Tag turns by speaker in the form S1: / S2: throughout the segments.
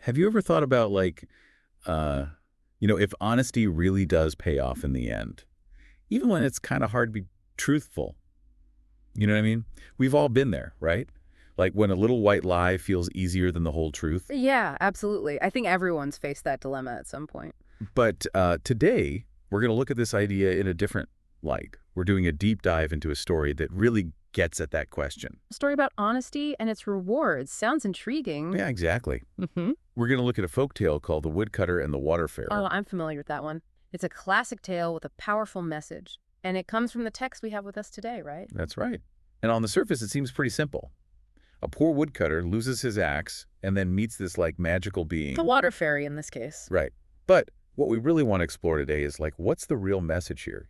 S1: Have you ever thought about uh, if honesty really does pay off in the end, even when it's kind of hard to be truthful? You know what I mean? We've all been there, right? Like when a little white lie feels easier than the whole truth.
S2: Yeah, absolutely. I think everyone's faced that dilemma at some point.
S1: But today, we're going to look at this idea in a different light. We're doing a deep dive into a story that really gets at that question.
S2: A story about honesty and its rewards sounds intriguing.
S1: Yeah, exactly.
S2: Mm-hmm.
S1: We're going to look at a folk tale called The Woodcutter and the Water
S2: Oh,
S1: Fairer.
S2: I'm familiar with that one. It's a classic tale with a powerful message. And it comes from the text we have with us today, right?
S1: That's right. And on the surface, it seems pretty simple. A poor woodcutter loses his axe and then meets this magical being.
S2: The water fairy in this case.
S1: Right. But what we really want to explore today is what's the real message here?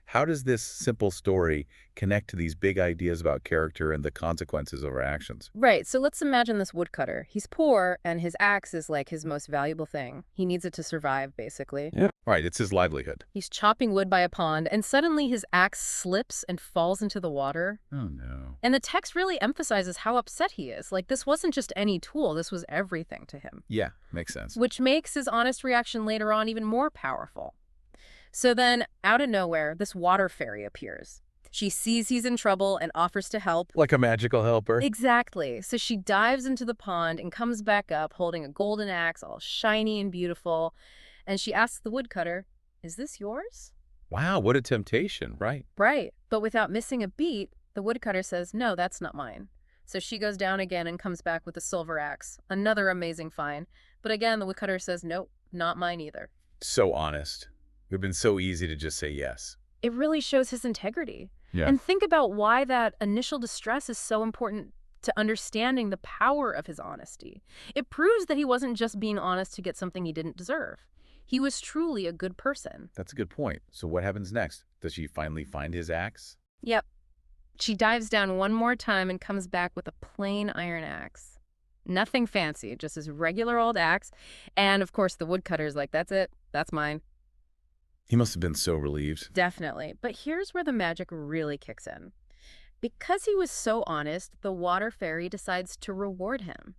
S1: How does this simple story connect to these big ideas about character and the consequences of our actions?
S2: Right, so let's imagine this woodcutter. He's poor, and his axe is like his most valuable thing. He needs it to survive, basically.
S1: Yeah. Right, it's his livelihood.
S2: He's chopping wood by a pond, and suddenly his axe slips and falls into the water.
S1: Oh, no.
S2: And the text really emphasizes how upset he is. Like, this wasn't just any tool, this was everything to him.
S1: Yeah, makes sense.
S2: Which makes his honest reaction later on even more powerful. So then, out of nowhere, this water fairy appears. She sees he's in trouble and offers to help.
S1: Like a magical helper?
S2: Exactly. So she dives into the pond and comes back up holding a golden axe, all shiny and beautiful. And she asks the woodcutter, "Is this yours?"
S1: Wow, what a temptation, right?
S2: Right. But without missing a beat, the woodcutter says, "No, that's not mine." So she goes down again and comes back with a silver axe. Another amazing find. But again, the woodcutter says, "Nope, not mine either."
S1: So honest. It would have been so easy to just say yes.
S2: It really shows his integrity.
S1: Yeah.
S2: And think about why that initial distress is so important to understanding the power of his honesty. It proves that he wasn't just being honest to get something he didn't deserve. He was truly a good person.
S1: That's a good point. So what happens next? Does she finally find his axe?
S2: Yep. She dives down one more time and comes back with a plain iron axe. Nothing fancy, just his regular old axe. And of course, the woodcutter's like, "That's it. That's mine."
S1: He must have been so relieved.
S2: Definitely. But here's where the magic really kicks in. Because he was so honest, the water fairy decides to reward him.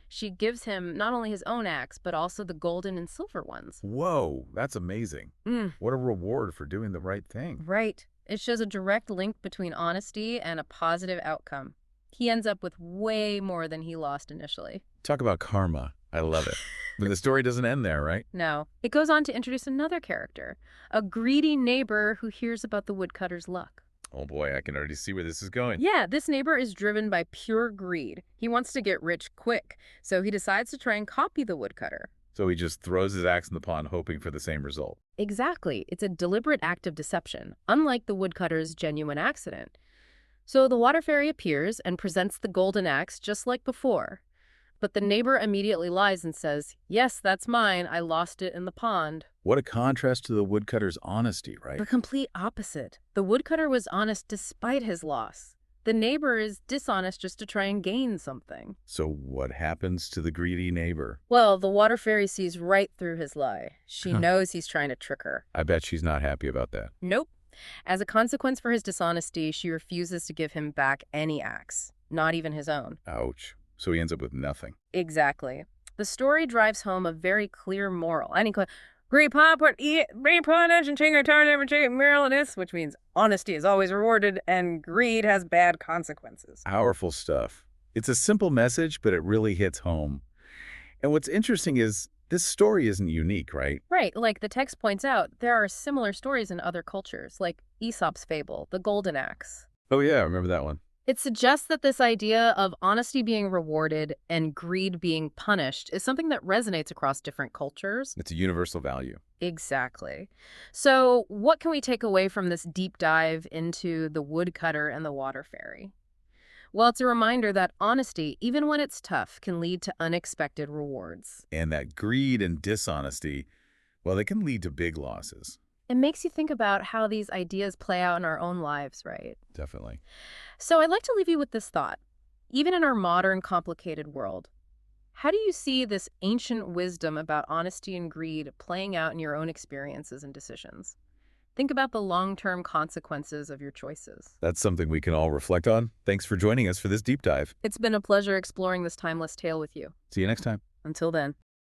S2: She gives him not only his own axe, but also the golden and silver ones.
S1: Whoa, that's amazing.
S2: Mm,
S1: What a reward for doing the right thing.
S2: right. It shows a direct link between honesty and a positive outcome. He ends up with way more than he lost initially.
S1: Talk about karma. I love it. But the story doesn't end there, right?
S2: No, it goes on to introduce another character, a greedy neighbor who hears about the woodcutter's luck.
S1: Oh boy, I can already see where this is going.
S2: Yeah, this neighbor is driven by pure greed. He wants to get rich quick, so he decides to try and copy the woodcutter.
S1: So he just throws his axe in the pond hoping for the same result.
S2: Exactly. It's a deliberate act of deception, unlike the woodcutter's genuine accident. So the water fairy appears and presents the golden axe just like before. But the neighbor immediately lies and says, "Yes, that's mine. I lost it in the pond."
S1: What a contrast to the woodcutter's honesty, right?
S2: The complete opposite. The woodcutter was honest despite his loss. The neighbor is dishonest just to try and gain something.
S1: So what happens to the greedy neighbor?
S2: Well, the water fairy sees right through his lie. She
S1: Huh.
S2: knows he's trying to trick her.
S1: I bet she's not happy about that.
S2: Nope. As a consequence for his dishonesty, she refuses to give him back any axe, not even his own.
S1: Ouch. So he ends up with nothing.
S2: Exactly. The story drives home a very clear moral. And he goes, which means honesty is always rewarded and greed has bad consequences.
S1: Powerful stuff. It's a simple message, but it really hits home. And what's interesting is this story isn't unique, right?
S2: Right, like the text points out, there are similar stories in other cultures, like Aesop's fable, the golden axe.
S1: Oh yeah, I remember that one.
S2: It suggests that this idea of honesty being rewarded and greed being punished is something that resonates across different cultures.
S1: It's a universal value.
S2: Exactly. So what can we take away from this deep dive into the woodcutter and the water fairy? Well, it's a reminder that honesty, even when it's tough, can lead to unexpected rewards.
S1: And that greed and dishonesty, well, they can lead to big losses.
S2: It makes you think about how these ideas play out in our own lives, right?
S1: Definitely.
S2: So I'd like to leave you with this thought. Even in our modern, complicated world, how do you see this ancient wisdom about honesty and greed playing out in your own experiences and decisions? Think about the long-term consequences of your choices.
S1: That's something we can all reflect on. Thanks for joining us for this deep dive.
S2: It's been a pleasure exploring this timeless tale with you.
S1: See you next time.
S2: Until then.